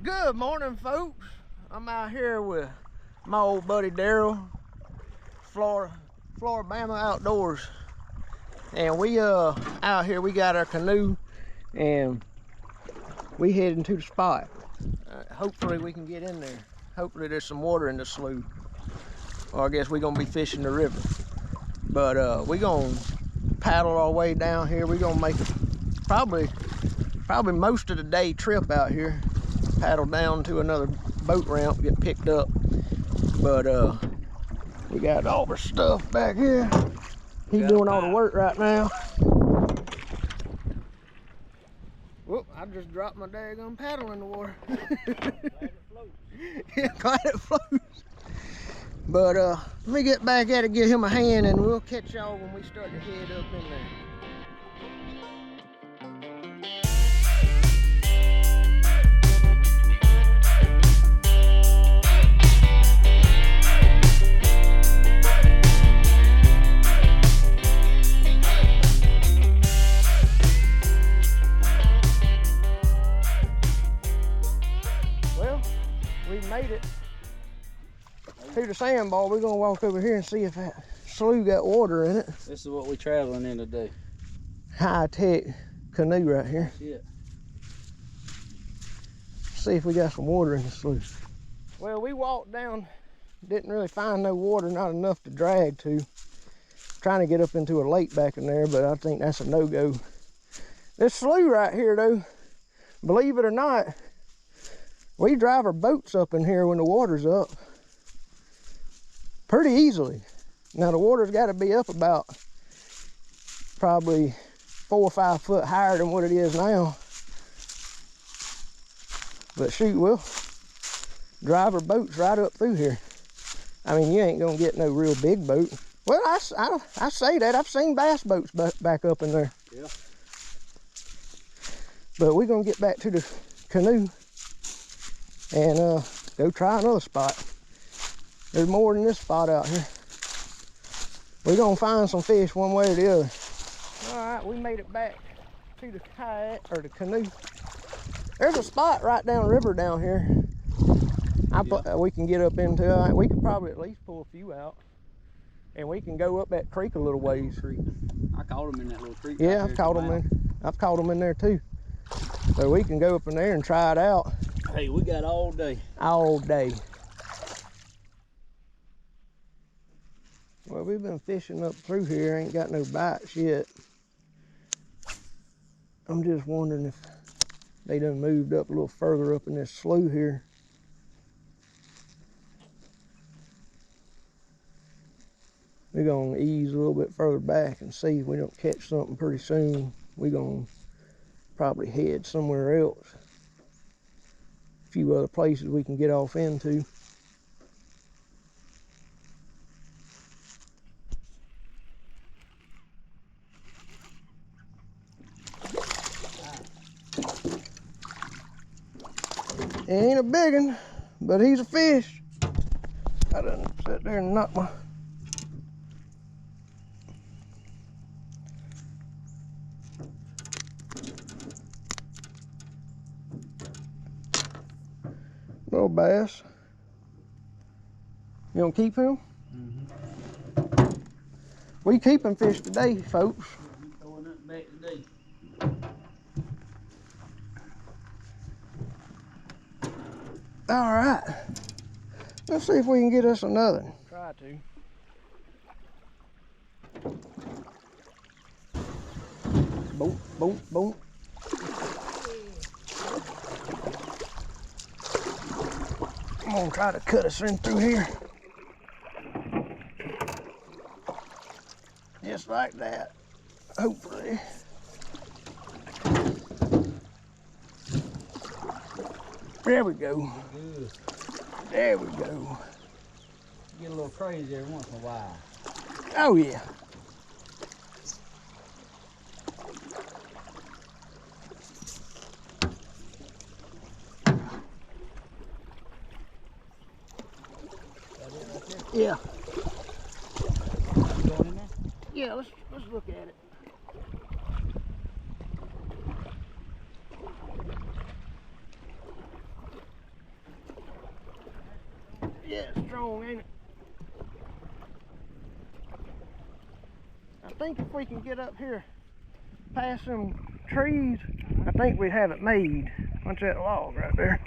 Good morning, folks. I'm out here with my old buddy Daryl, Florida bamaOutdoorman, and we out here. We got our canoe, and we heading to the spot. Hopefully we can get in there. Hopefully there's some water in the slough, or I guess we're gonna be fishing the river. But we gonna paddle our way down here. We're gonna make probably most of the day trip out here. Paddle down to another boat ramp, get picked up. But we got all our stuff back here. He's doing all the work right now. Whoop, I just dropped my daggone paddle in the water. Yeah, glad it floats. But let me get back at it, give him a hand, and we'll catch y'all when we start to head up in there. Made it to the sandbar. We're gonna walk over here and see if that slough got water in it. This is what we're traveling in today. High-tech canoe right here. Yeah. See if we got some water in the slough. Well, we walked down, didn't really find no water, not enough to drag to. Trying to get up into a lake back in there, but I think that's a no-go. This slough right here though, believe it or not, we drive our boats up in here when the water's up pretty easily. Now the water's got to be up about probably 4 or 5 foot higher than what it is now. But shoot, we'll drive our boats right up through here. I mean, you ain't gonna get no real big boat. Well, I say that, I've seen bass boats back up in there. Yeah. But we're gonna get back to the canoe and go try another spot. There's more than this spot out here. We're gonna find some fish one way or the other. All right, we made it back to the kayak, or the canoe. There's a spot right downriver down here. We can get up into. We could probably at least pull a few out, and we can go up that creek a little ways. I caught them in that little creek. Yeah, I've caught them in there too. So we can go up in there and try it out. Hey, we got all day. All day. Well, we've been fishing up through here, ain't got no bites yet. I'm just wondering if they done moved up a little further up in this slough here. We're gonna ease a little bit further back and see if we don't catch something pretty soon. We're gonna probably head somewhere else. A few other places we can get off into. He ain't a big one, but he's a fish. I done sit there and knock my... Little bass. You gonna keep him? Mm-hmm. We keeping fish today, folks. Throwing nothing back today. All right. Let's see if we can get us another. Try to. Boom, boom, boom. I'm gonna try to cut us in through here. Just like that, hopefully. There we go. Good. There we go. Get a little crazy every once in a while. Oh yeah. Yeah. Going in there? Yeah, let's look at it. Yeah, it's strong, ain't it? I think if we can get up here past some trees, I think we have it made. Watch that log right there.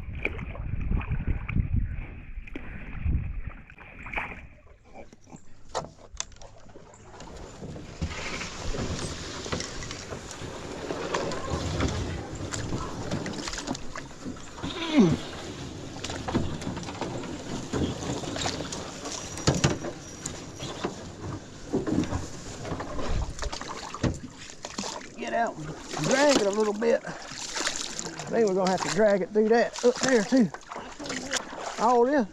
Get out and drag it a little bit. I think we're gonna have to drag it through that up there too. Oh yeah.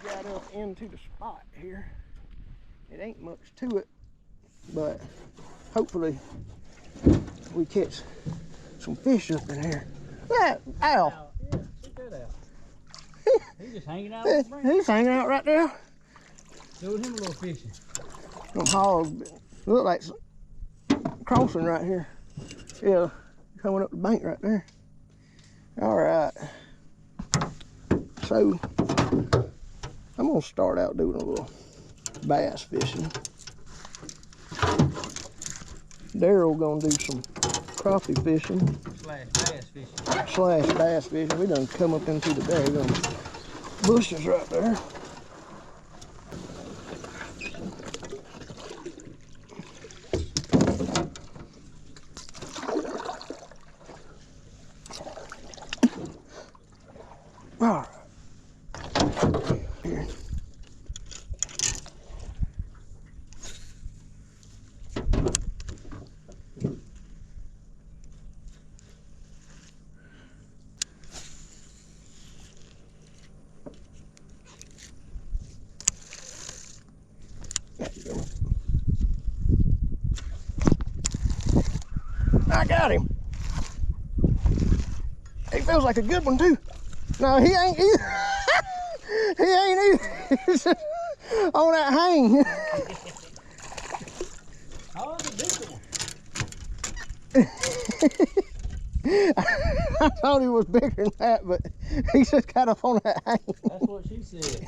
Got up into the spot here. It ain't much to it, but hopefully we catch some fish up in here. Yeah, ow. Yeah, check that out. He's just hanging out on the branch. He's hanging out right there. Showed him a little fishing. Some hogs look like crossing right here. Yeah, coming up the bank right there. All right. So I'm gonna start out doing a little bass fishing. Daryl gonna do some crappie fishing. Slash bass fishing. /bass fishing. We done come up into the daggone bushes right there. All right. Here. There you go. I got him. He feels like a good one too. No, he ain't either. He ain't either. He's just on that hang. Oh, it's a big one. I thought he was bigger than that, but he just got up on that hang. That's what she said.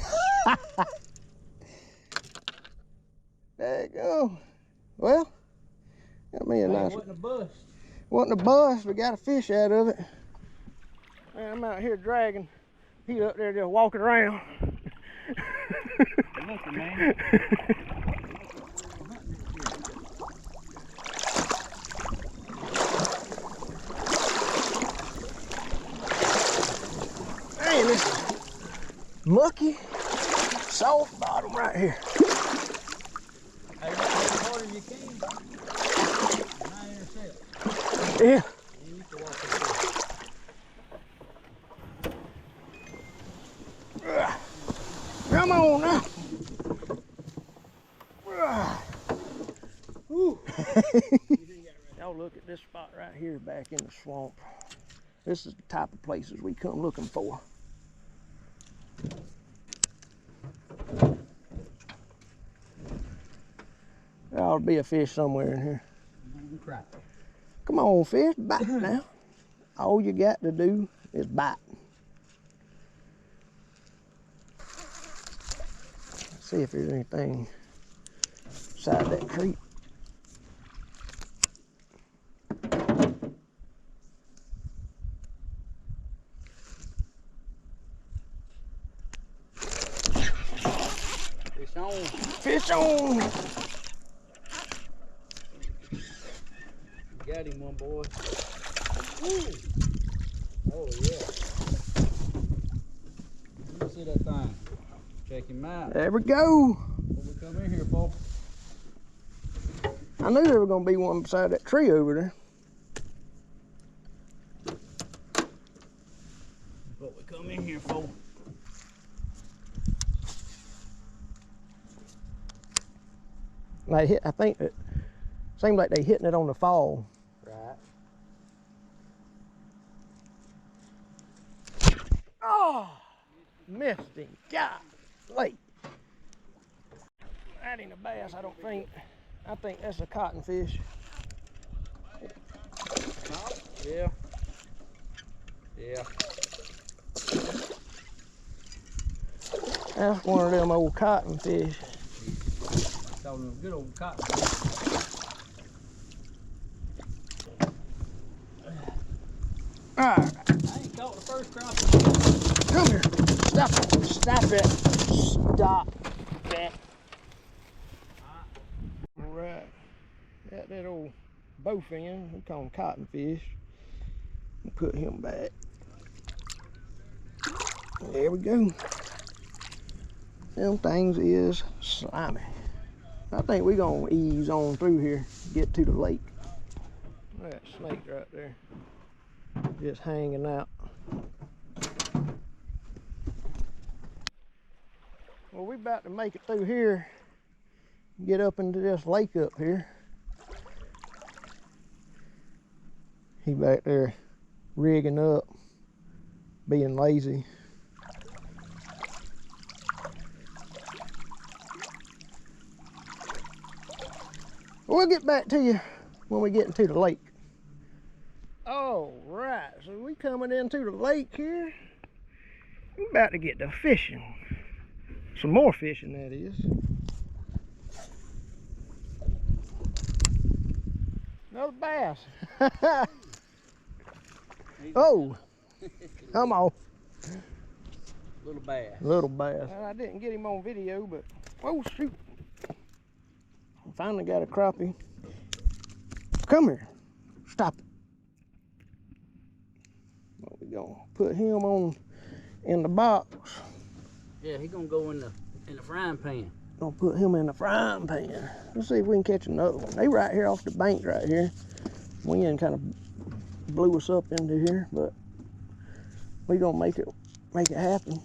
There you go. Well, got me a nice. It wasn't a bust. Wasn't a bust. We got a fish out of it. Man, I'm out here dragging. He up there just walking around. Looking, man. Man, this mucky, soft bottom right here. Hey, you can as hard as you can. Not intercept. Yeah. You need to walk this way. Come on now. Y'all look at this spot right here back in the swamp. This is the type of places we come looking for. There ought to be a fish somewhere in here. Come on, fish, bite now. All you got to do is bite. See if there's anything inside that creek. Fish on. Fish on! Got him, one boy. Woo. Oh, yeah. Let me see that thing. Check him out. There we go. What we come in here for? I knew there was gonna be one beside that tree over there. What we come in here for? They hit, I think it seemed like they hitting it on the fall. Right. Oh, missed him. God, late. That ain't a bass, I don't think. I think that's a cottonfish. Oh, yeah. Yeah. That's one of them old cottonfish. Some good old cotton. Alright, I ain't caught the first crappie. come here. Stop it. Stop it. Stop it. Alright. Got that old bowfin. We call him cottonfish. Put him back. There we go. Them things is slimy. I think we're gonna ease on through here, get to the lake. That snake right there, just hanging out. Well, we about to make it through here, get up into this lake up here. He back there rigging up, being lazy. We'll get back to you when we get into the lake. All right, so we coming into the lake here. We about to get to fishing. Some more fishing, that is. Another bass. Oh, come on. Little bass. Little bass. I didn't get him on video, but oh shoot. Finally got a crappie. Come here. Stop it. Well, we gonna put him on in the box. Yeah, he gonna go in the frying pan. Gonna put him in the frying pan. Let's see if we can catch another one. They right here off the bank right here. Wind kind of blew us up into here, but we gonna make it happen.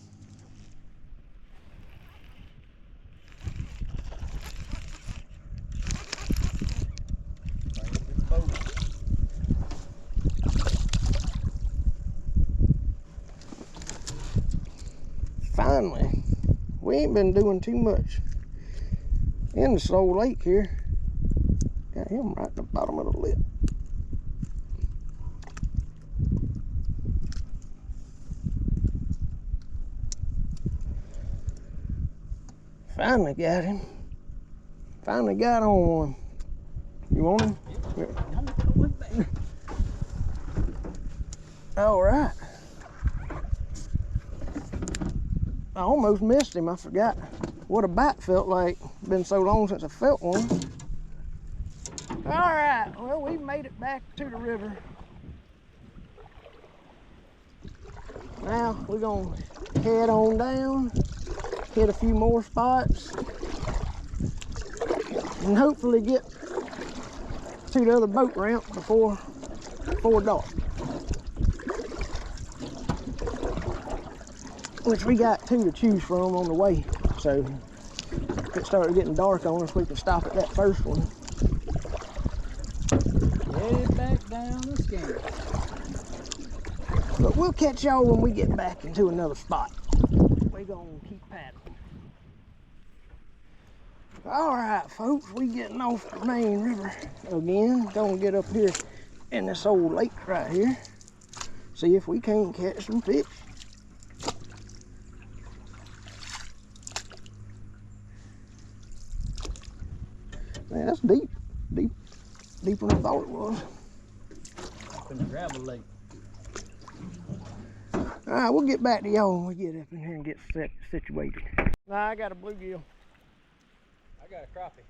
Finally, we ain't been doing too much in the Soul Lake here. Got him right at the bottom of the lip. Finally got him. Finally got on one. You want him? Yeah. All right. I almost missed him. I forgot what a bite felt like. Been so long since I felt one. All right, well, we made it back to the river. Now we're gonna head on down, hit a few more spots, and hopefully get to the other boat ramp before dark. Which we got two to choose from on the way. So if it started getting dark on us, we can stop at that first one. Head back down the Escambia. But we'll catch y'all when we get back into another spot. We're gonna keep paddling. All right, folks, we getting off the main river again. Gonna get up here in this old lake right here. See if we can't catch some fish. Man, that's deep. Deeper than I thought it was. Up in the gravel lake. All right, we'll get back to y'all when we get up in here and get situated. Nah, I got a bluegill. I got a crappie.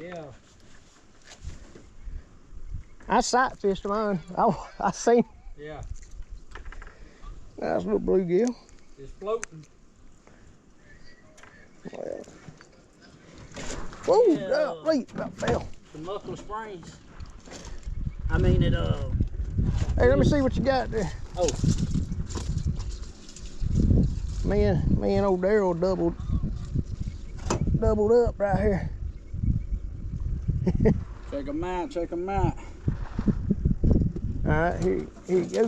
Yeah. I sight fished mine. I seen. Yeah. Nice little bluegill. It's floating. Well. Whoa, Yeah. Wait, that fell. The Muckle Springs. I mean it Hey, let me see what you got there. Oh. Me and old Daryl doubled up right here. Check them out, check them out. All right, here you go.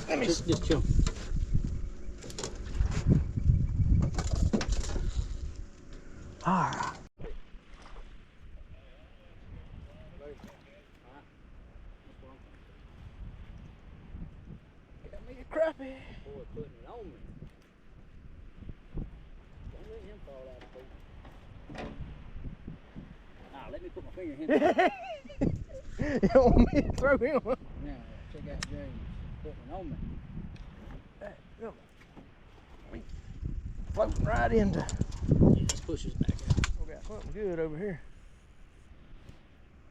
Let me Just chill. right. Got me a crappie. Boy, putting it on me. Don't let him fall out of the boat. Nah, let me put my finger in his mouth. You want me to throw him? Now, check out James putting it on me. Hey, come on. Floating right into. Just push us back out. We got something good over here.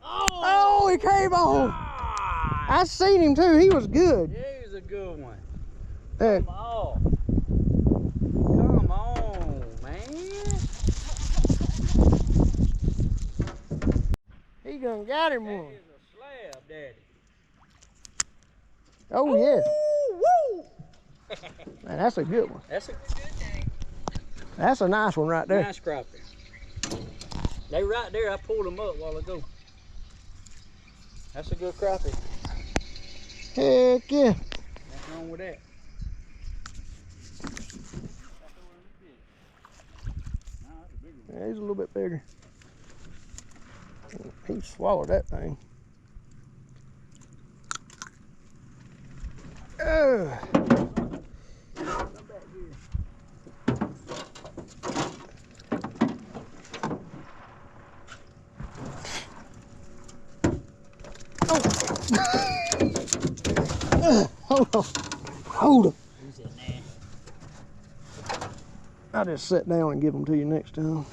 Oh! Oh, he came on. Ah! I seen him too. He was good. Yeah, he was a good one. Hey. Come on. Come on, man. He done got him That one. is a slab, Daddy. Oh, yeah. Woo! Man, that's a good one. That's a That's a nice one right there. nice crappie. They right there. I pulled them up a while ago. That's a good crappie. Heck yeah. Nothing wrong with that. Yeah, he's a little bit bigger. He swallowed that thing. Hold on. Hold him. Who's in there? I'll just sit down and give them to you next time.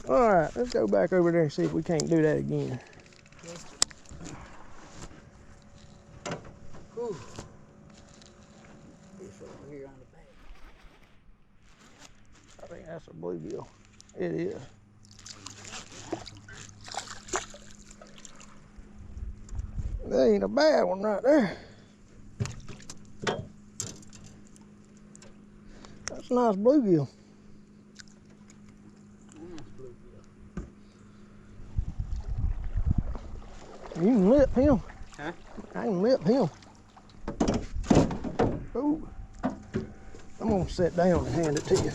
All right, let's go back over there and see if we can't do that again. Whew. This over here on the back. I think that's a bluegill. It is. That ain't a bad one right there. That's a nice bluegill. You can lip him. Huh? I can lip him. Ooh. I'm gonna sit down and hand it to you.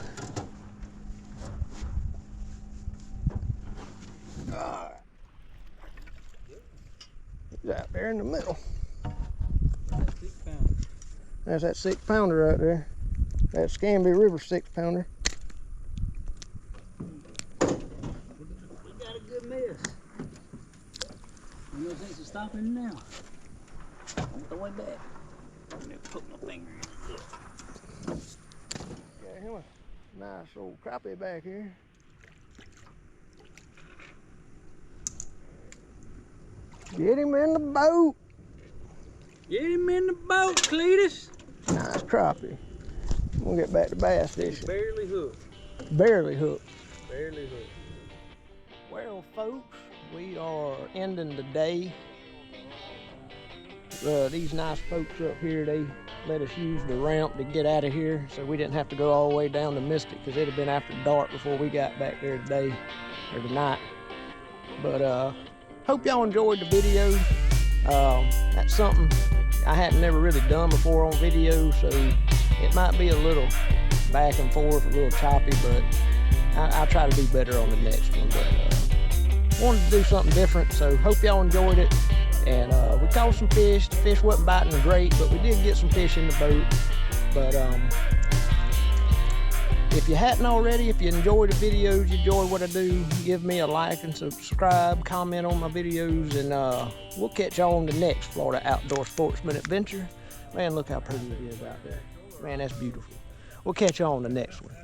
Alright. He's out there in the middle. That's that 6-pounder right there. That Escambia River 6-pounder. We got a good mess. No sense of stopping now. I'm throwing back. I'm gonna put my finger in it. Got him a nice old crappie back here. Get him in the boat. Get him in the boat, Cletus. Nice crappie. We'll get back to bass He's fishing. barely hooked. Barely hooked. Barely hooked. Well, folks, we are ending the day. These nice folks up here, they let us use the ramp to get out of here, so we didn't have to go all the way down to Mystic, because it'd have been after dark before we got back there today or tonight. But hope y'all enjoyed the video. That's something I hadn't never really done before on video, so it might be a little back and forth, a little choppy, but I'll try to do better on the next one. But wanted to do something different, so hope y'all enjoyed it. And we caught some fish. The fish wasn't biting great, but we did get some fish in the boat. But if you hadn't already, if you enjoy the videos, you enjoy what I do, give me a like and subscribe, comment on my videos, and we'll catch y'all on the next Florida Outdoor Sportsman Adventure. Man, look how pretty it is out there. Man, that's beautiful. We'll catch y'all on the next one.